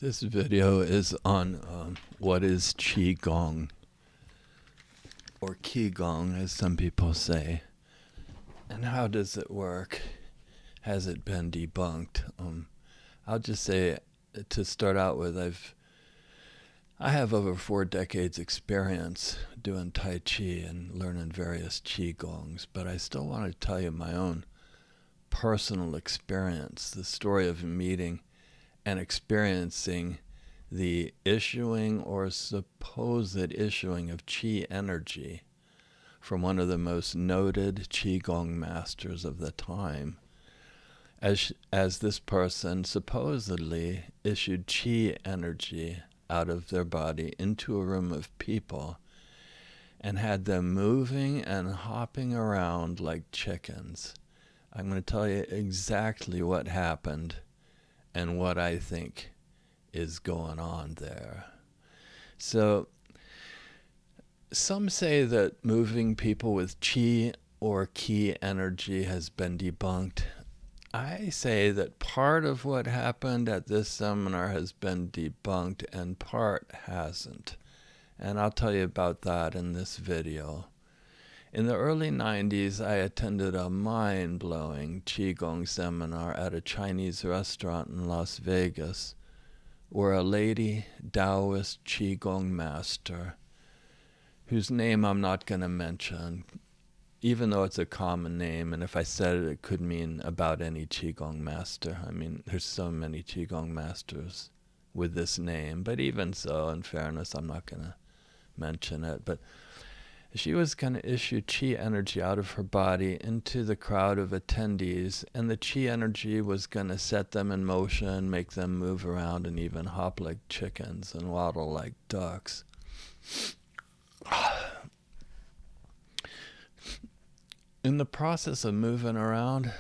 This video is on what is Qigong, or Qigong as some people say, and how does it work? Has it been debunked? I'll just say, to start out with, I have over 4 decades experience doing Tai Chi and learning various Qigongs, but I still want to tell you my own personal experience, the story of meeting and experiencing the issuing or supposed issuing of Qi energy from one of the most noted Qigong masters of the time, as this person supposedly issued Qi energy out of their body into a room of people and had them moving and hopping around like chickens. I'm going to tell you exactly what happened and what I think is going on there. So, some say that moving people with Qi or Qi energy has been debunked. I say that part of what happened at this seminar has been debunked and part hasn't. And I'll tell you about that in this video. In the early 90s, I attended a mind-blowing Qigong seminar at a Chinese restaurant in Las Vegas, where a lady Taoist Qigong master, whose name I'm not going to mention, even though it's a common name, and if I said it, it could mean about any Qigong master. I mean, there's so many Qigong masters with this name, but even so, in fairness, I'm not going to mention it. But she was going to issue Qi energy out of her body into the crowd of attendees, and the Qi energy was going to set them in motion, make them move around, and even hop like chickens and waddle like ducks. In the process of moving around,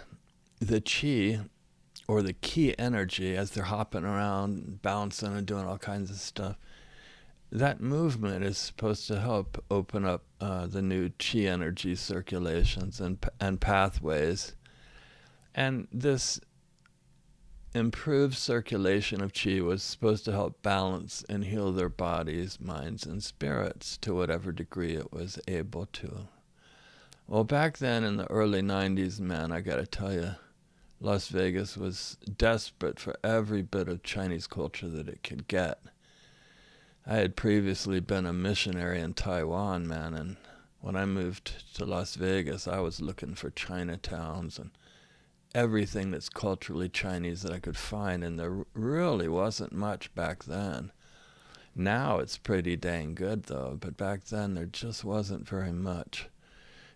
the Qi, or the Qi energy, as they're hopping around, bouncing and doing all kinds of stuff, that movement is supposed to help open up the new Qi energy circulations and pathways. And this improved circulation of Qi was supposed to help balance and heal their bodies, minds, and spirits to whatever degree it was able to. Well, back then in the early 90s, man, I gotta tell you, Las Vegas was desperate for every bit of Chinese culture that it could get. I had previously been a missionary in Taiwan, man, and when I moved to Las Vegas, I was looking for Chinatowns and everything that's culturally Chinese that I could find, and there really wasn't much back then. Now it's pretty dang good, though, but back then there just wasn't very much.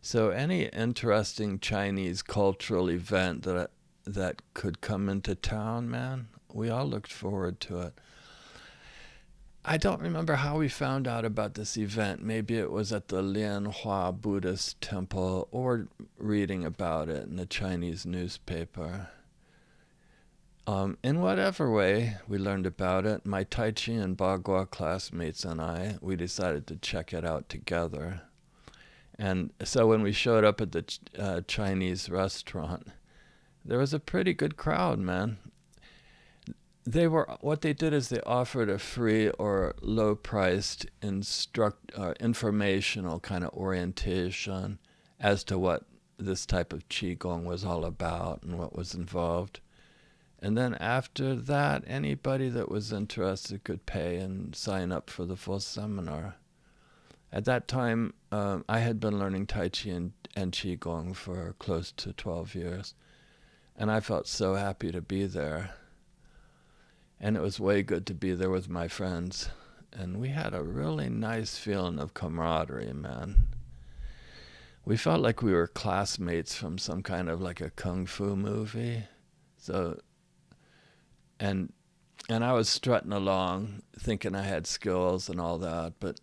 So any interesting Chinese cultural event that could come into town, man, we all looked forward to it. I don't remember how we found out about this event. Maybe it was at the Lianhua Buddhist temple or reading about it in the Chinese newspaper. In whatever way we learned about it, my Tai Chi and Bagua classmates and I, we decided to check it out together. And so when we showed up at the Chinese restaurant, there was a pretty good crowd, man. What they did is they offered a free or low-priced informational kind of orientation as to what this type of Qigong was all about and what was involved. And then after that, anybody that was interested could pay and sign up for the full seminar. At that time, I had been learning Tai Chi and Qigong for close to 12 years, and I felt so happy to be there. And it was way good to be there with my friends. And we had a really nice feeling of camaraderie, man. We felt like we were classmates from some kind of like a kung fu movie. So, and I was strutting along thinking I had skills and all that. But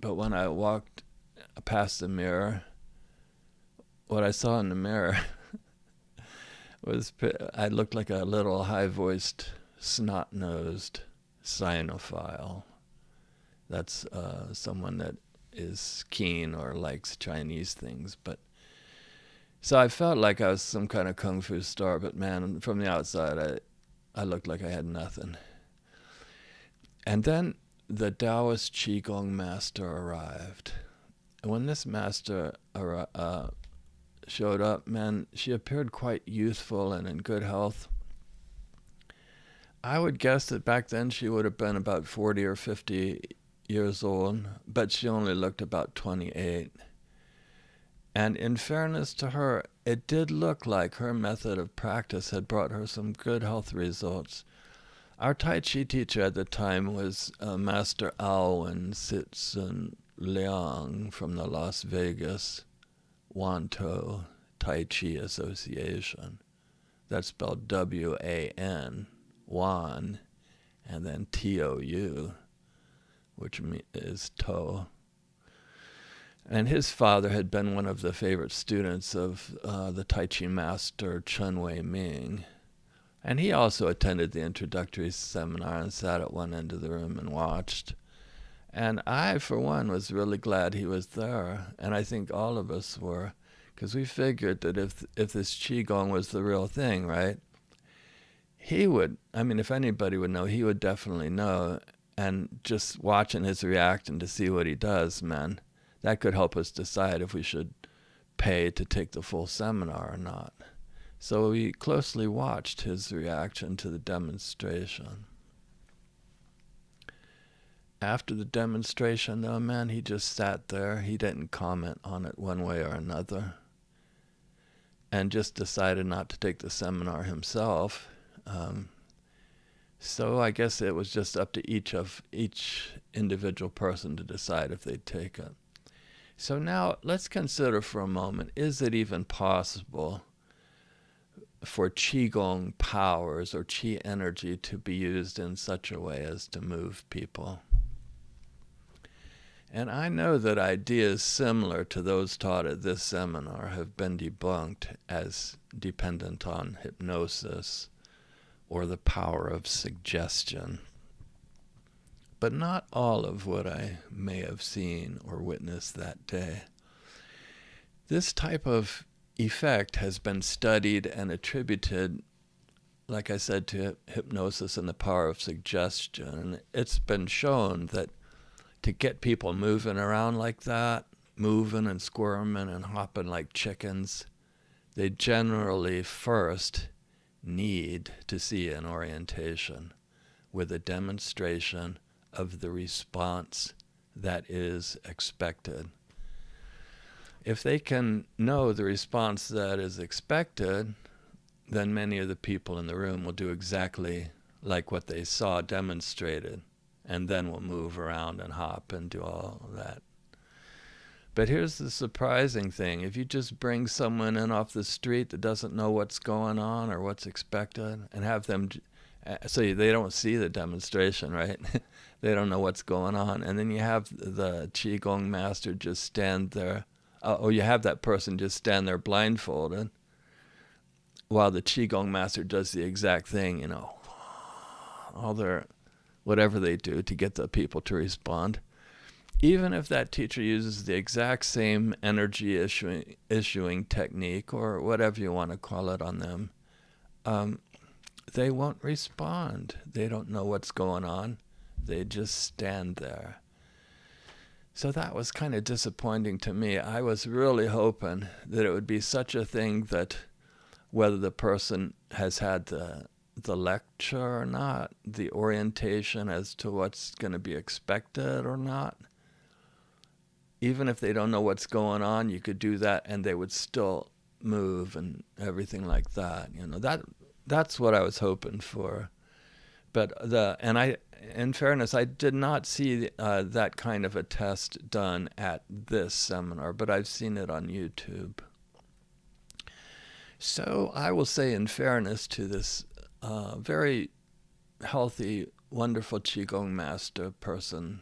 when I walked past the mirror, what I saw in the mirror was I looked like a little high-voiced, snot-nosed sinophile. That's someone that is keen or likes Chinese things. But so I felt like I was some kind of kung fu star, but man, from the outside, I looked like I had nothing. And then the Taoist Qigong master arrived. And when this master showed up, man, she appeared quite youthful and in good health. I would guess that back then she would have been about 40 or 50 years old, but she only looked about 28. And in fairness to her, it did look like her method of practice had brought her some good health results. Our Tai Chi teacher at the time was Master Alwyn Sitzun Liang from the Las Vegas Wanto Tai Chi Association. That's spelled W-A-N, Wan, and then T-O-U, which is Toe. And his father had been one of the favorite students of the Tai Chi master Chen Wei Ming. And he also attended the introductory seminar and sat at one end of the room and watched. And I, for one, was really glad he was there. And I think all of us were, because we figured that if this Qigong was the real thing, right, he would, I mean, if anybody would know, he would definitely know. And just watching his reaction to see what he does, man, that could help us decide if we should pay to take the full seminar or not. So we closely watched his reaction to the demonstration. After the demonstration, though, man, he just sat there. He didn't comment on it one way or another, and just decided not to take the seminar himself. So I guess it was just up to each individual person to decide if they'd take it. So now let's consider for a moment, is it even possible for Qigong powers or Qi energy to be used in such a way as to move people? And I know that ideas similar to those taught at this seminar have been debunked as dependent on hypnosis or the power of suggestion. But not all of what I may have seen or witnessed that day. This type of effect has been studied and attributed, like I said, to hypnosis and the power of suggestion. And it's been shown that to get people moving around like that, moving and squirming and hopping like chickens, they generally first need to see an orientation with a demonstration of the response that is expected. If they can know the response that is expected, then many of the people in the room will do exactly like what they saw demonstrated, and then will move around and hop and do all that. But here's the surprising thing. If you just bring someone in off the street that doesn't know what's going on or what's expected, and have them, so they don't see the demonstration, right? They don't know what's going on. And then you have the Qigong master just stand there, or you have that person just stand there blindfolded, while the Qigong master does the exact thing, you know, all their, whatever they do to get the people to respond. Even if that teacher uses the exact same energy issuing technique, or whatever you want to call it, on them, they won't respond. They don't know what's going on. They just stand there. So that was kind of disappointing to me. I was really hoping that it would be such a thing that whether the person has had the lecture or not, the orientation as to what's going to be expected or not, even if they don't know what's going on, you could do that and they would still move and everything like that. You know, that's what I was hoping for. But in fairness, I did not see that kind of a test done at this seminar, but I've seen it on YouTube. So I will say, in fairness to this very healthy, wonderful Qigong master person,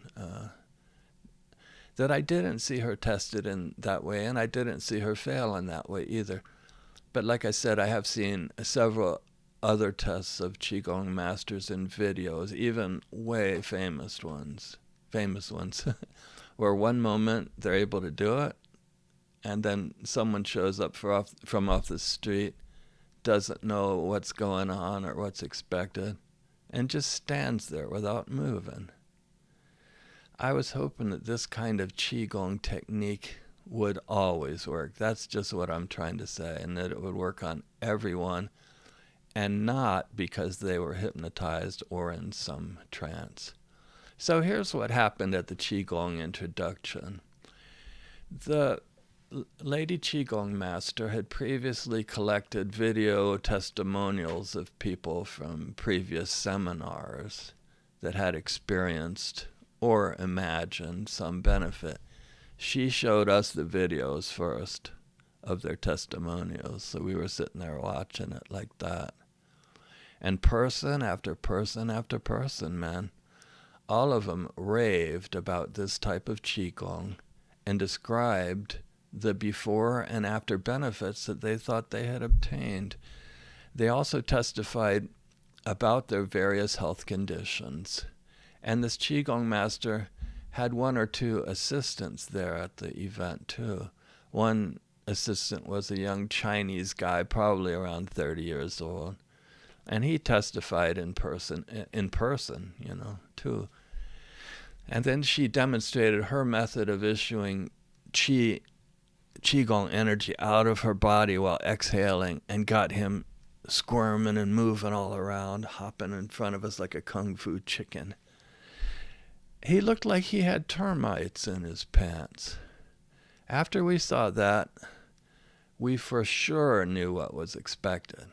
that I didn't see her tested in that way, and I didn't see her fail in that way either. But like I said, I have seen several other tests of Qigong masters in videos, even way famous ones, where one moment they're able to do it, and then someone shows up from off the street, doesn't know what's going on or what's expected, and just stands there without moving. I was hoping that this kind of Qigong technique would always work. That's just what I'm trying to say, and that it would work on everyone, and not because they were hypnotized or in some trance. So here's what happened at the Qigong introduction. The Lady Qigong Master had previously collected video testimonials of people from previous seminars that had experienced or imagined some benefit. She showed us the videos first of their testimonials, so we were sitting there watching it like that. And person after person after person, man, all of them raved about this type of Qigong and described the before and after benefits that they thought they had obtained. They also testified about their various health conditions. And this Qigong master had one or two assistants there at the event too. One assistant was a young Chinese guy, probably around 30 years old. And he testified in person, too. And then she demonstrated her method of issuing Qigong energy out of her body while exhaling, and got him squirming and moving all around, hopping in front of us like a kung fu chicken. He looked like he had termites in his pants. After we saw that, we for sure knew what was expected.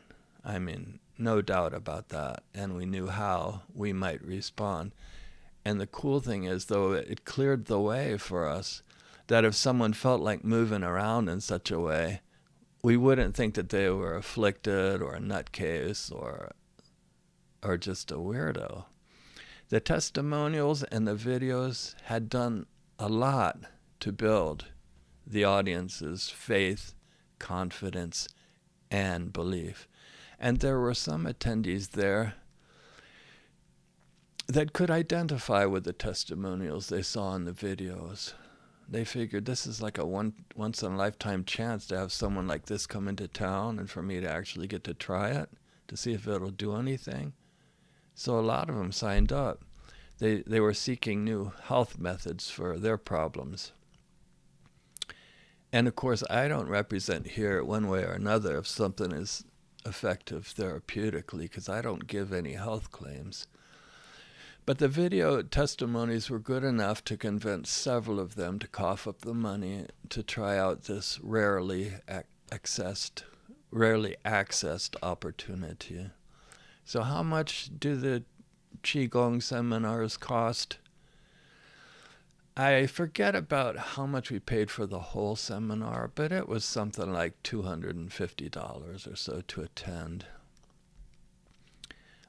I mean, no doubt about that. And we knew how we might respond. And the cool thing is, though, it cleared the way for us that if someone felt like moving around in such a way, we wouldn't think that they were afflicted or a nutcase or just a weirdo. The testimonials and the videos had done a lot to build the audience's faith, confidence, and belief. And there were some attendees there that could identify with the testimonials they saw in the videos. They figured this is like a once-in-a-lifetime chance to have someone like this come into town and for me to actually get to try it, to see if it'll do anything. So a lot of them signed up. They were seeking new health methods for their problems. And of course, I don't represent here one way or another if something is effective therapeutically, because I don't give any health claims. But the video testimonies were good enough to convince several of them to cough up the money to try out this rarely accessed opportunity. So how much do the Qigong seminars cost? I forget about how much we paid for the whole seminar, but it was something like $250 or so to attend.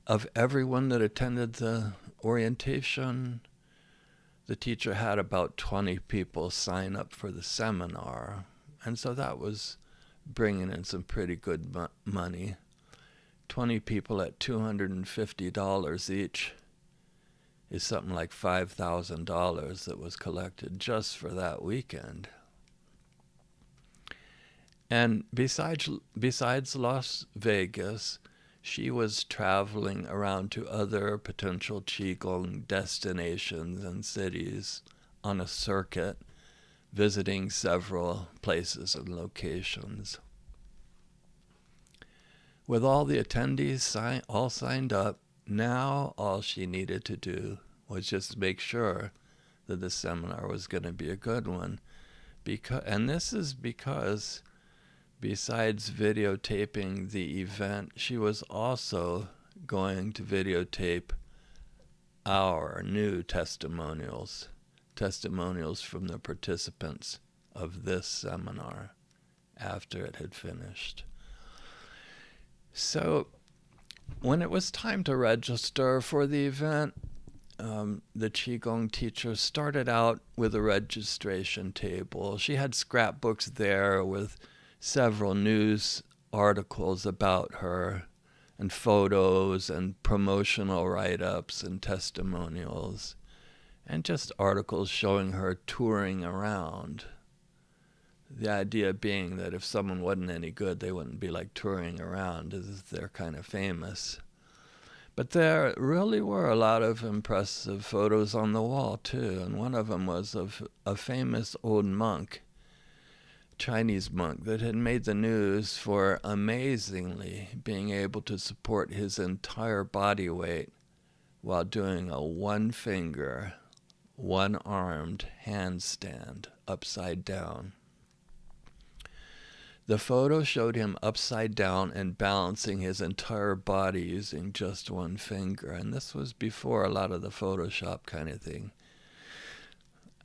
Of everyone that attended the orientation, the teacher had about 20 people sign up for the seminar. And so that was bringing in some pretty good money. 20 people at $250 each is something like $5,000 that was collected just for that weekend. And besides Las Vegas, she was traveling around to other potential Qigong destinations and cities on a circuit, visiting several places and locations. With all the attendees all signed up, now all she needed to do was just make sure that the seminar was going to be a good one. And this is because besides videotaping the event, she was also going to videotape our new testimonials from the participants of this seminar after it had finished. So when it was time to register for the event, the Qigong teacher started out with a registration table. She had scrapbooks there with several news articles about her and photos and promotional write-ups and testimonials and just articles showing her touring around. The idea being that if someone wasn't any good, they wouldn't be like touring around as if they're kind of famous. But there really were a lot of impressive photos on the wall, too. And one of them was of a famous old monk, Chinese monk, that had made the news for amazingly being able to support his entire body weight while doing a one-finger, one-armed handstand upside down. The photo showed him upside down and balancing his entire body using just one finger. And this was before a lot of the Photoshop kind of thing.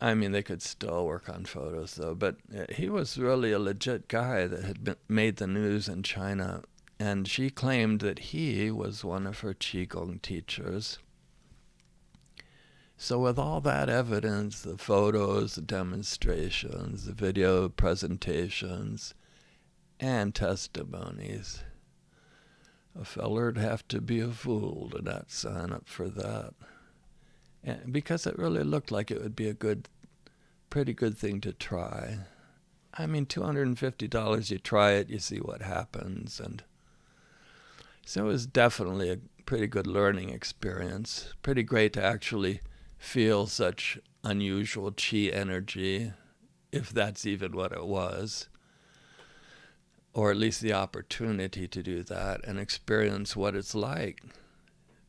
I mean, they could still work on photos, though. But he was really a legit guy that had made the news in China. And she claimed that he was one of her Qigong teachers. So with all that evidence, the photos, the demonstrations, the video presentations, and testimonies, a feller'd have to be a fool to not sign up for that. And because it really looked like it would be a pretty good thing to try. I mean, $250, you try it, you see what happens. And so it was definitely a pretty good learning experience. Pretty great to actually feel such unusual chi energy, if that's even what it was. Or at least the opportunity to do that and experience what it's like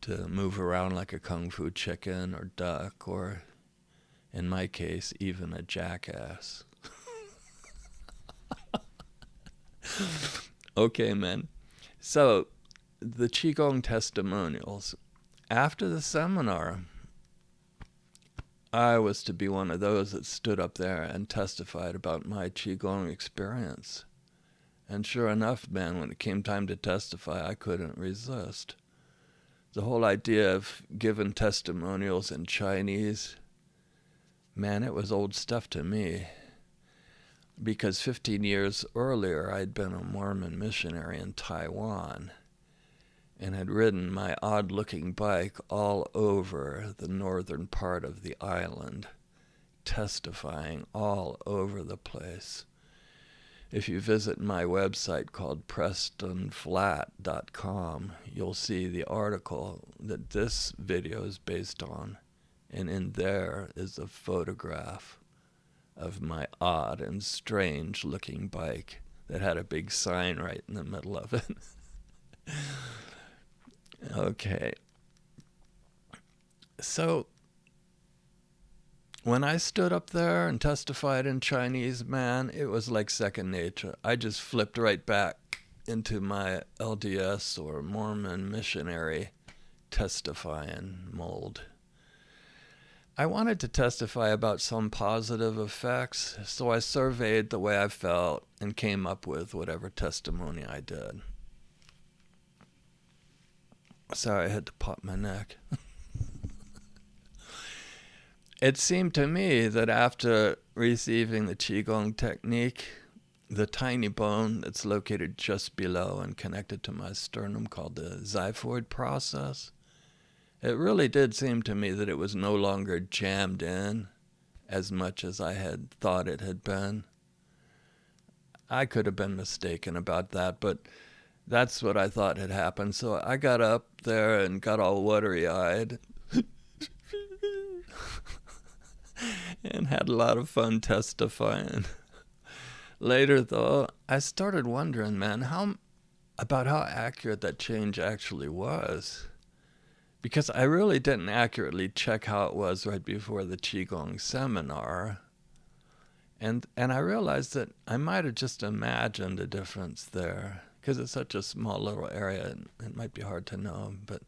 to move around like a kung fu chicken or duck, or in my case, even a jackass. Okay, man. So, the Qigong testimonials. After the seminar, I was to be one of those that stood up there and testified about my Qigong experience. And sure enough, man, when it came time to testify, I couldn't resist. The whole idea of giving testimonials in Chinese, man, it was old stuff to me. Because 15 years earlier, I'd been a Mormon missionary in Taiwan and had ridden my odd-looking bike all over the northern part of the island, testifying all over the place. If you visit my website called PrestonFlat.com, you'll see the article that this video is based on, and in there is a photograph of my odd and strange-looking bike that had a big sign right in the middle of it. Okay. So, when I stood up there and testified in Chinese, man, it was like second nature. I just flipped right back into my LDS or Mormon missionary testifying mold. I wanted to testify about some positive effects, so I surveyed the way I felt and came up with whatever testimony I did. Sorry, I had to pop my neck. It seemed to me that after receiving the Qigong technique, the tiny bone that's located just below and connected to my sternum called the xiphoid process, it really did seem to me that it was no longer jammed in as much as I had thought it had been. I could have been mistaken about that, but that's what I thought had happened. So I got up there and got all watery-eyed and had a lot of fun testifying. Later, though, I started wondering, man, about how accurate that change actually was. Because I really didn't accurately check how it was right before the Qigong seminar. And I realized that I might have just imagined a difference there. Because it's such a small little area, it might be hard to know. But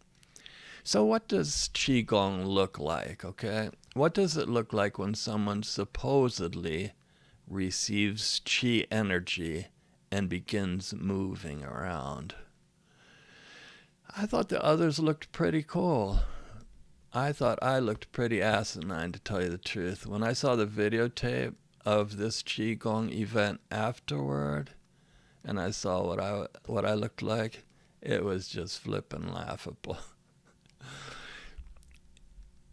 so what does Qigong look like, okay? What does it look like when someone supposedly receives Qi energy and begins moving around? I thought the others looked pretty cool. I thought I looked pretty asinine, to tell you the truth. When I saw the videotape of this Qigong event afterward, and I saw what I looked like, it was just flippin' laughable.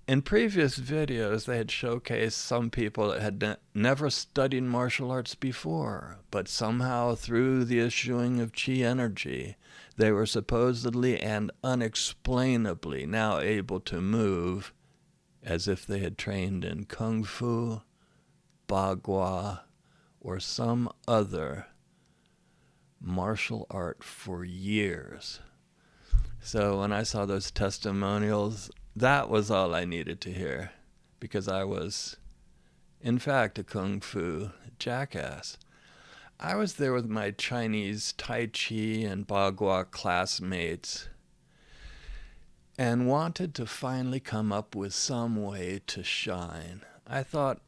In previous videos, they had showcased some people that had never studied martial arts before, but somehow through the issuing of chi energy, they were supposedly and unexplainably now able to move as if they had trained in Kung Fu, Bagua, or some other martial art for years. So when I saw those testimonials, that was all I needed to hear, because I was, in fact, a Kung Fu jackass. I was there with my Chinese Tai Chi and Bagua classmates and wanted to finally come up with some way to shine. I thought,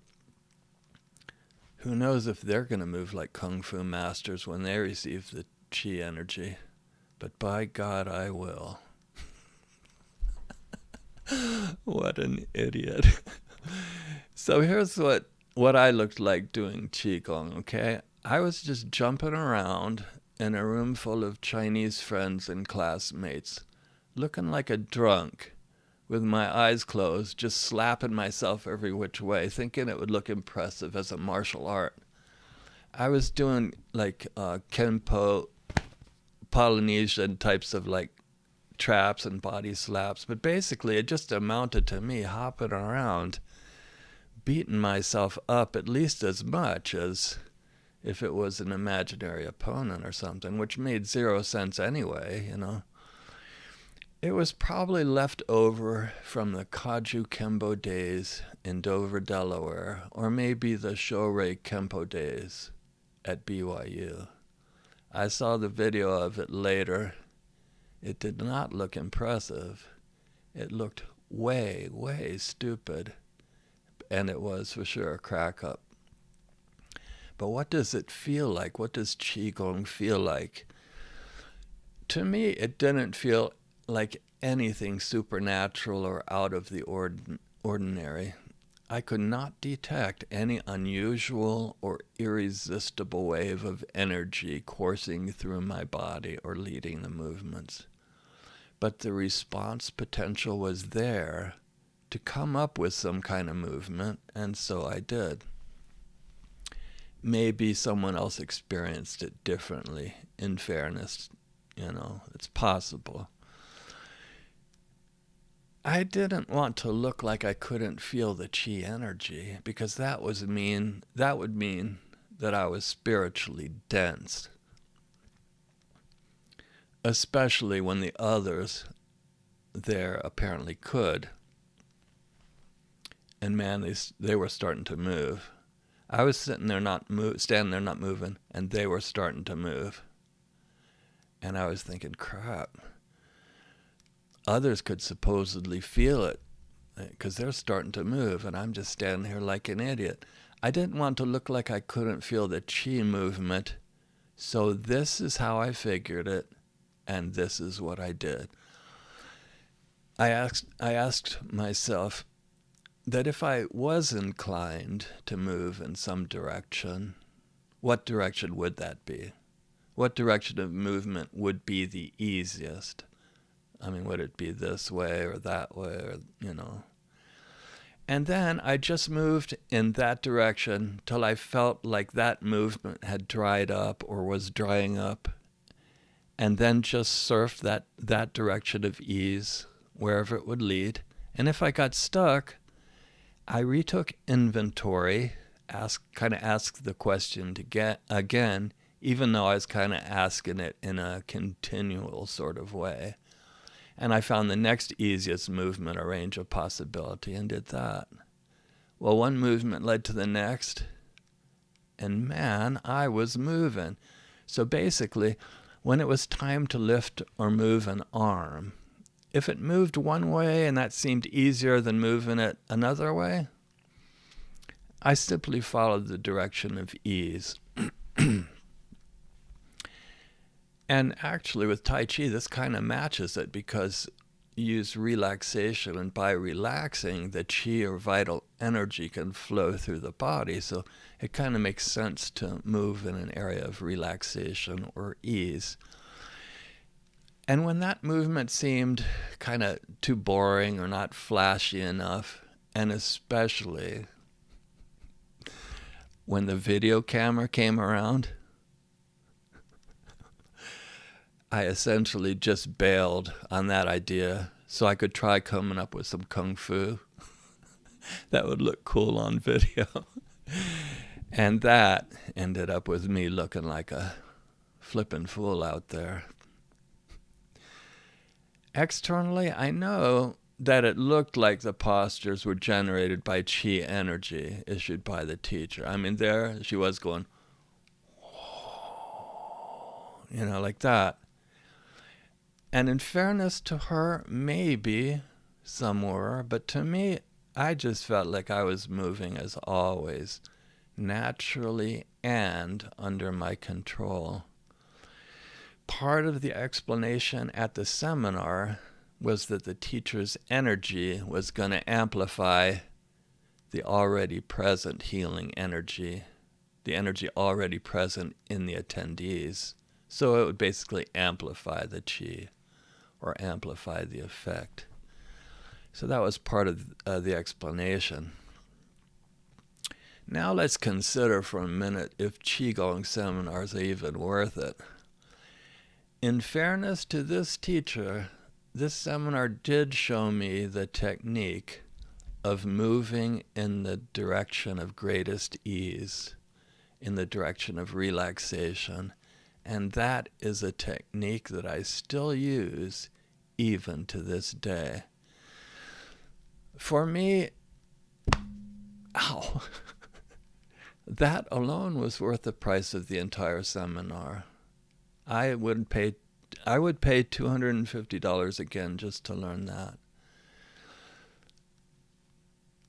who knows if they're going to move like Kung Fu masters when they receive the Qi energy, but by God, I will. What an idiot. So here's what I looked like doing Qigong, okay? I was just jumping around in a room full of Chinese friends and classmates, looking like a drunk, with my eyes closed, just slapping myself every which way, thinking it would look impressive as a martial art. I was doing like Kenpo, Polynesian types of like traps and body slaps, but basically it just amounted to me hopping around, beating myself up at least as much as if it was an imaginary opponent or something, which made zero sense anyway, you know. It was probably left over from the Kaju Kempo days in Dover, Delaware, or maybe the Shorei Kempo days at BYU. I saw the video of it later. It did not look impressive. It looked way, way stupid. And it was for sure a crack up. But what does it feel like? What does Qigong feel like? To me, it didn't feel like anything supernatural or out of the ordinary. I could not detect any unusual or irresistible wave of energy coursing through my body or leading the movements. But the response potential was there to come up with some kind of movement, and so I did. Maybe someone else experienced it differently, in fairness, you know, it's possible. I didn't want to look like I couldn't feel the Qi energy, because that would mean that I was spiritually dense, especially when the others there apparently could. And man, they were starting to move. I was standing there not moving, and they were starting to move. And I was thinking, crap. Others could supposedly feel it because they're starting to move, and I'm just standing here like an idiot. I didn't want to look like I couldn't feel the Qi movement, so this is how I figured it, and this is what I did. I asked myself that if I was inclined to move in some direction, what direction would that be? What direction of movement would be the easiest? I mean, would it be this way or that way, or, you know? And then I just moved in that direction till I felt like that movement had dried up or was drying up, and then just surfed that direction of ease, wherever it would lead. And if I got stuck, I retook inventory, kind of asked the question again, even though I was kind of asking it in a continual sort of way. And I found the next easiest movement or range of possibility and did that. Well, one movement led to the next, and man, I was moving. So basically, when it was time to lift or move an arm, if it moved one way and that seemed easier than moving it another way, I simply followed the direction of ease. And actually with Tai Chi, this kind of matches it, because you use relaxation, and by relaxing, the Qi or vital energy can flow through the body. So it kind of makes sense to move in an area of relaxation or ease. And when that movement seemed kind of too boring or not flashy enough, and especially when the video camera came around, I essentially just bailed on that idea so I could try coming up with some kung fu that would look cool on video. And that ended up with me looking like a flippin' fool out there. Externally, I know that it looked like the postures were generated by chi energy issued by the teacher. I mean, there she was going, like that. And in fairness to her, maybe some were, but to me, I just felt like I was moving as always, naturally and under my control. Part of the explanation at the seminar was that the teacher's energy was going to amplify the already present healing energy, the energy already present in the attendees. So it would basically amplify the chi or amplify the effect. So that was part of the explanation. Now let's consider for a minute if Qigong seminars are even worth it. In fairness to this teacher, this seminar did show me the technique of moving in the direction of greatest ease, in the direction of relaxation. And that is a technique that I still use even to this day. For me, that alone was worth the price of the entire seminar. I would pay $250 again just to learn that.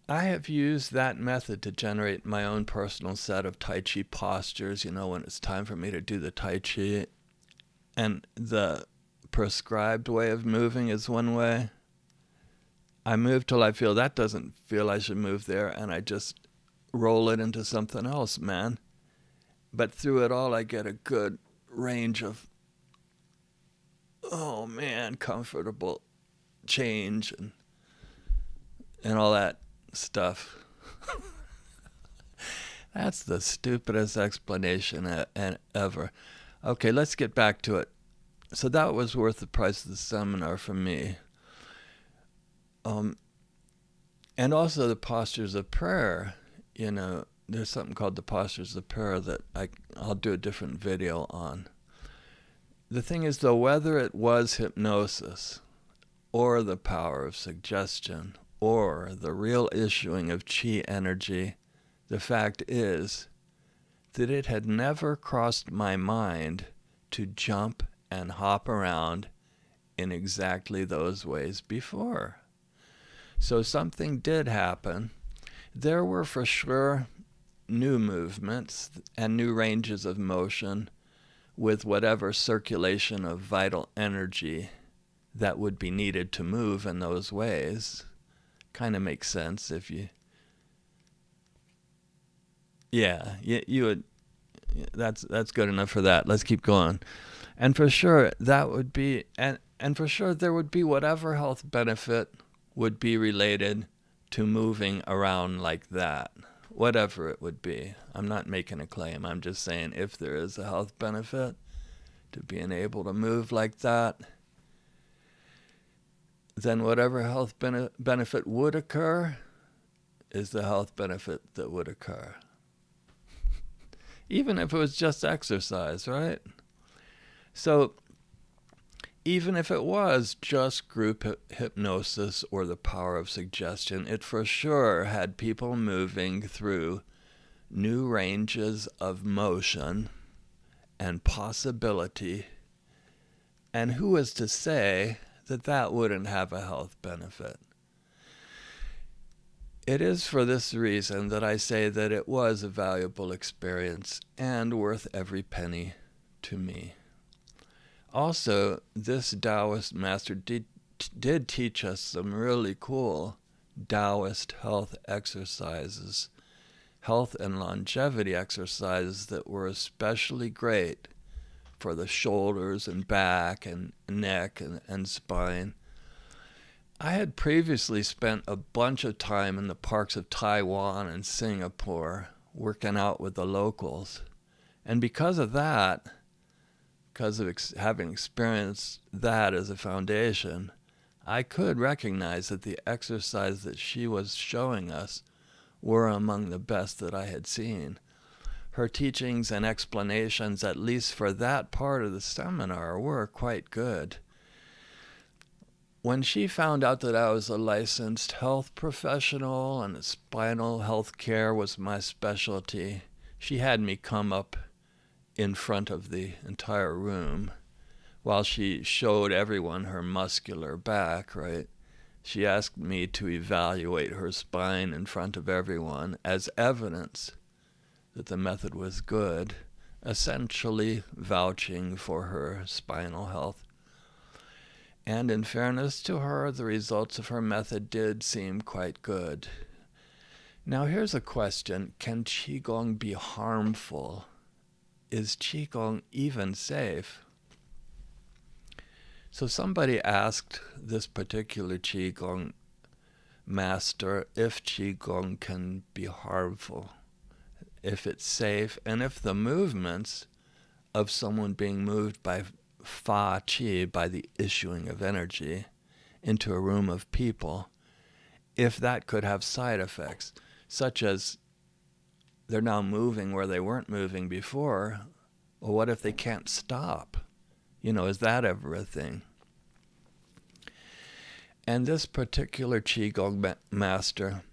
I have used that method to generate my own personal set of Tai Chi postures, when it's time for me to do the Tai Chi. And the prescribed way of moving is one way. I move till I feel that doesn't feel I should move there, and I just roll it into something else, man. But through it all, I get a good range of, comfortable change and all that stuff. That's the stupidest explanation ever. Okay, let's get back to it. So that was worth the price of the seminar for me. And also the postures of prayer. There's something called the postures of prayer that I'll do a different video on. The thing is, though, whether it was hypnosis or the power of suggestion or the real issuing of chi energy, the fact is that it had never crossed my mind to jump and hop around in exactly those ways before. So something did happen. There were for sure new movements and new ranges of motion with whatever circulation of vital energy that would be needed to move in those ways. Kind of makes sense if you... Yeah, you would... That's good enough for that. Let's keep going. And for sure, that would be... And for sure, there would be whatever health benefit would be related to moving around like that. Whatever it would be. I'm not making a claim. I'm just saying if there is a health benefit to being able to move like that, then whatever health benefit would occur is the health benefit that would occur. Even if it was just exercise, right? So even if it was just group hypnosis or the power of suggestion, it for sure had people moving through new ranges of motion and possibility. And who is to say that that wouldn't have a health benefit? It is for this reason that I say that it was a valuable experience and worth every penny to me. Also, this Taoist master did teach us some really cool Taoist health exercises, health and longevity exercises that were especially great for the shoulders and back and neck and spine. I had previously spent a bunch of time in the parks of Taiwan and Singapore working out with the locals. And because of that, because of having experienced that as a foundation, I could recognize that the exercise that she was showing us were among the best that I had seen. Her teachings and explanations, at least for that part of the seminar, were quite good. When she found out that I was a licensed health professional and spinal health care was my specialty, she had me come up in front of the entire room while she showed everyone her muscular back, right? She asked me to evaluate her spine in front of everyone as evidence that the method was good, essentially vouching for her spinal health. And in fairness to her, the results of her method did seem quite good. Now here's a question. Can Qigong be harmful? Is Qigong even safe? So somebody asked this particular Qigong master if Qigong can be harmful, if it's safe, and if the movements of someone being moved by Fa Qi, by the issuing of energy, into a room of people, if that could have side effects, such as they're now moving where they weren't moving before. Well, what if they can't stop? Is that ever a thing? And this particular Qigong master,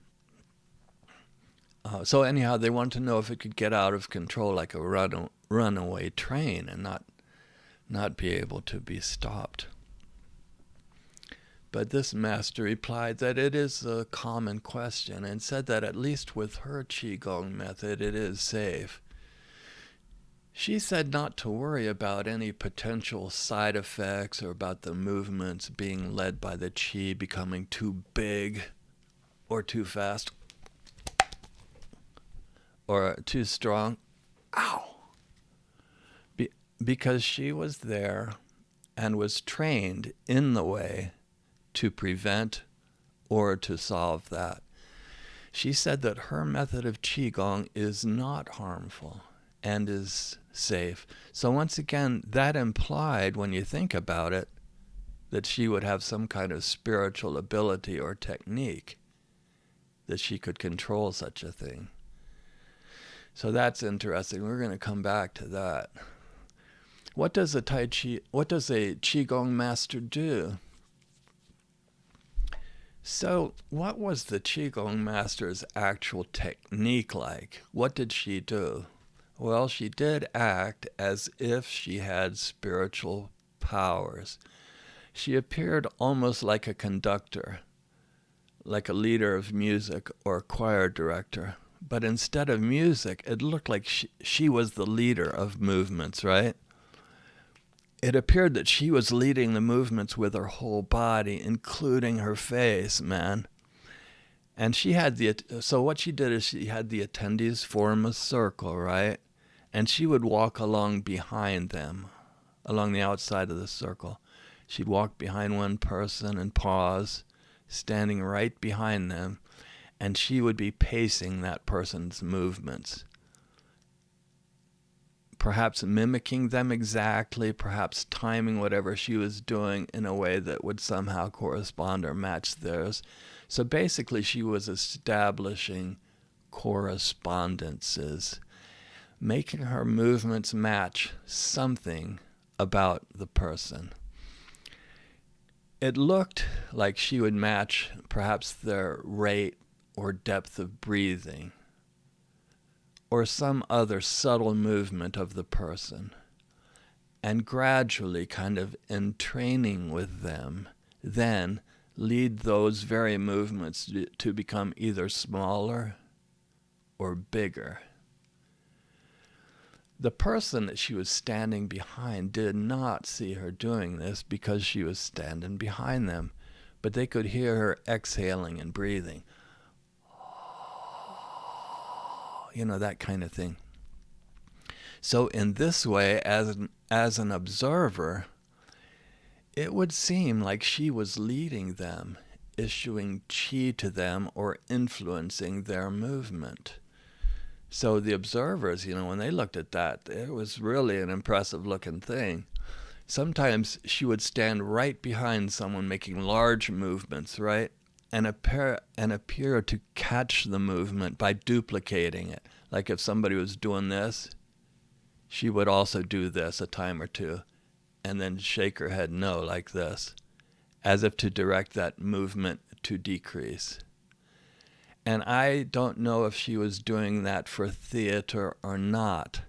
so anyhow, they wanted to know if it could get out of control like a runaway train and not be able to be stopped. But this master replied that it is a common question and said that at least with her Qigong method it is safe. She said not to worry about any potential side effects or about the movements being led by the Qi becoming too big or too fast or too strong. Ow! Because she was there and was trained in the way to prevent or to solve that. She said that her method of Qigong is not harmful and is safe. So once again, that implied, when you think about it, that she would have some kind of spiritual ability or technique, that she could control such a thing. So that's interesting. We're going to come back to that. What does a Qigong master do? So what was the Qigong master's actual technique like? What did she do? Well, she did act as if she had spiritual powers. She appeared almost like a conductor, like a leader of music or a choir director. But instead of music, it looked like she was the leader of movements, right? It appeared that she was leading the movements with her whole body, including her face, man. And so what she did is she had the attendees form a circle, right? And she would walk along behind them, along the outside of the circle. She'd walk behind one person and pause, standing right behind them, and she would be pacing that person's movements. Perhaps mimicking them exactly, perhaps timing whatever she was doing in a way that would somehow correspond or match theirs. So basically she was establishing correspondences, making her movements match something about the person. It looked like she would match perhaps their rate or depth of breathing, or some other subtle movement of the person, and gradually, kind of in training with them, then lead those very movements to become either smaller or bigger. The person that she was standing behind did not see her doing this because she was standing behind them, but they could hear her exhaling and breathing. That kind of thing. So in this way, as an observer, it would seem like she was leading them, issuing chi to them or influencing their movement. So the observers, when they looked at that, it was really an impressive looking thing. Sometimes she would stand right behind someone making large movements, right? And appear to catch the movement by duplicating it. Like if somebody was doing this, she would also do this a time or two, and then shake her head no like this, as if to direct that movement to decrease. And I don't know if she was doing that for theater or not,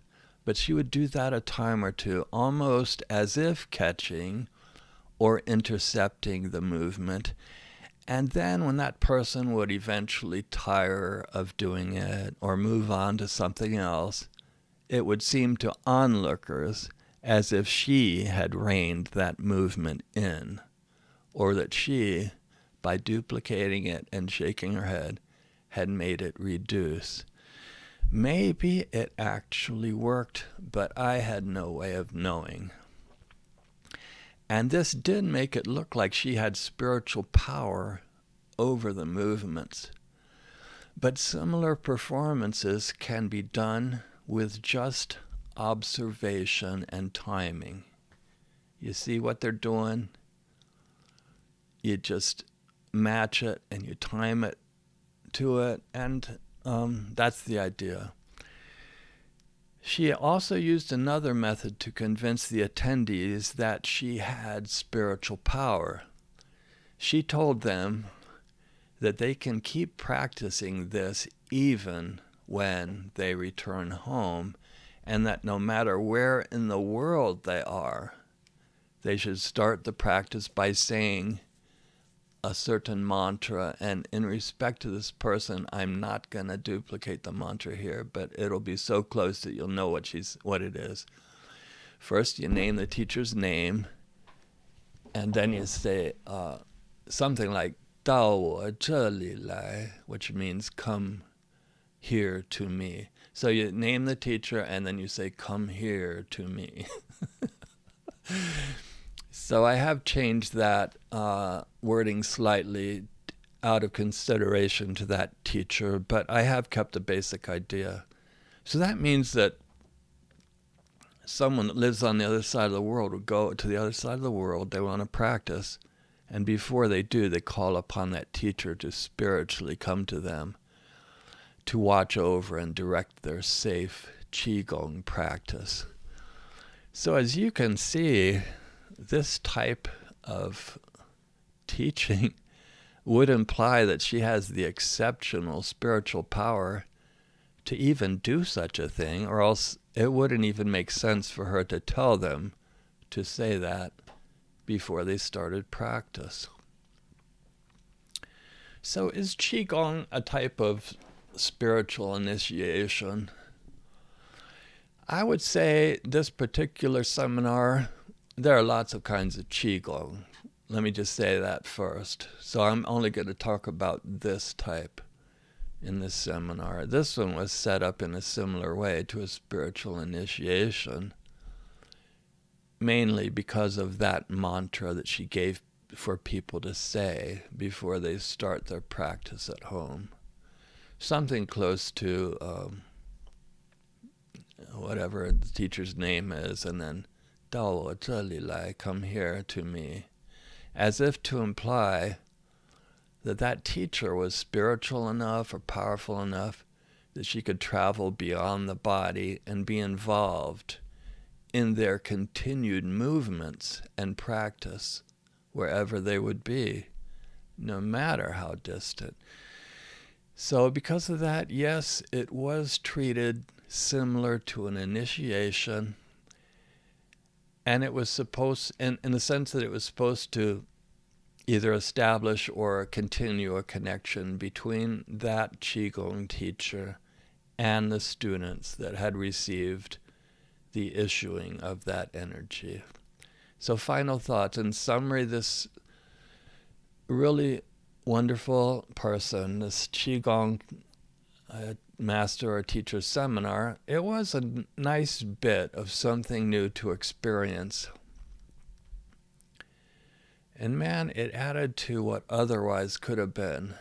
but she would do that a time or two, almost as if catching or intercepting the movement. And then when that person would eventually tire of doing it or move on to something else, it would seem to onlookers as if she had reined that movement in, or that she, by duplicating it and shaking her head, had made it reduce. Maybe it actually worked, but I had no way of knowing. And this did make it look like she had spiritual power over the movements. But similar performances can be done with just observation and timing. You see what they're doing? You just match it and you time it to it, and that's the idea. She also used another method to convince the attendees that she had spiritual power. She told them that they can keep practicing this even when they return home, and that no matter where in the world they are, they should start the practice by saying a certain mantra, and in respect to this person, I'm not going to duplicate the mantra here, but it'll be so close that you'll know what it is. First, you name the teacher's name, and then you say something like 到我这里来, which means come here to me. So you name the teacher, and then you say, come here to me. So I have changed that wording slightly out of consideration to that teacher, but I have kept the basic idea. So that means that someone that lives on the other side of the world would go to the other side of the world, they want to practice, and before they do, they call upon that teacher to spiritually come to them, to watch over and direct their safe Qigong practice. So as you can see, this type of teaching would imply that she has the exceptional spiritual power to even do such a thing, or else it wouldn't even make sense for her to tell them to say that before they started practice. So is Qigong a type of spiritual initiation? I would say this particular seminar, there are lots of kinds of Qigong. Let me just say that first. So I'm only going to talk about this type in this seminar. This one was set up in a similar way to a spiritual initiation, mainly because of that mantra that she gave for people to say before they start their practice at home. Something close to whatever the teacher's name is, and then 到我这里来, come here to me, as if to imply that that teacher was spiritual enough or powerful enough that she could travel beyond the body and be involved in their continued movements and practice wherever they would be, no matter how distant. So because of that, yes, it was treated similar to an initiation, and it was supposed, in the sense that it was supposed to either establish or continue a connection between that Qigong teacher and the students that had received the issuing of that energy. So final thoughts. In summary, this really wonderful person, this Qigong a master or teacher seminar, it was a nice bit of something new to experience. And man, it added to what otherwise could have been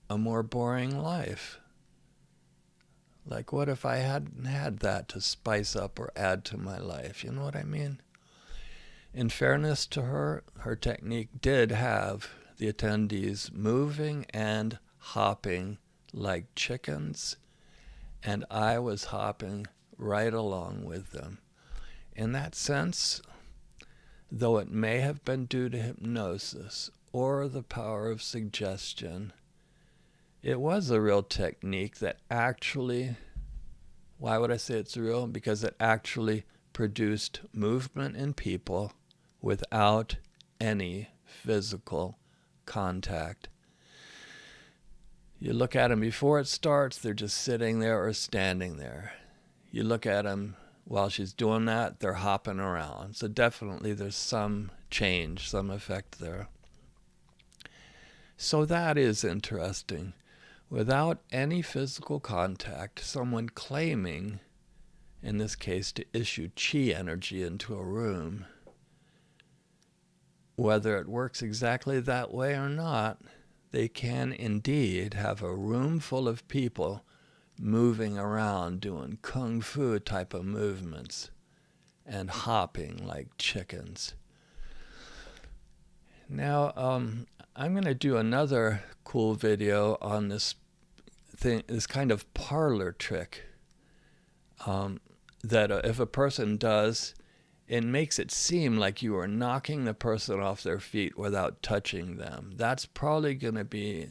a more boring life. Like, what if I hadn't had that to spice up or add to my life? You know what I mean? In fairness to her, her technique did have the attendees moving and hopping like chickens, and I was hopping right along with them. In that sense, though it may have been due to hypnosis or the power of suggestion, it was a real technique that actually, why would I say it's real? Because it actually produced movement in people without any physical contact. You look at them before it starts, they're just sitting there or standing there. You look at them while she's doing that, they're hopping around. So definitely there's some change, some effect there. So that is interesting. Without any physical contact, someone claiming, in this case, to issue chi energy into a room, whether it works exactly that way or not, they can indeed have a room full of people moving around doing kung fu type of movements and hopping like chickens. Now, I'm going to do another cool video on this kind of parlor trick that if a person does, it makes it seem like you are knocking the person off their feet without touching them. That's probably going to be,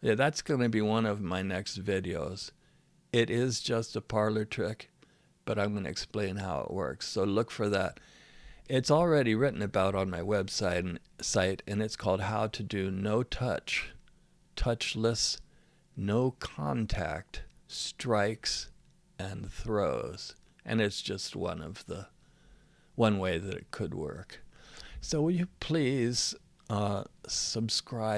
that's going to be one of my next videos. It is just a parlor trick, but I'm going to explain how it works. So look for that. It's already written about on my website, and it's called How to Do No Touch, Touchless, No Contact, Strikes, and Throws. And it's just one way that it could work. So will you please subscribe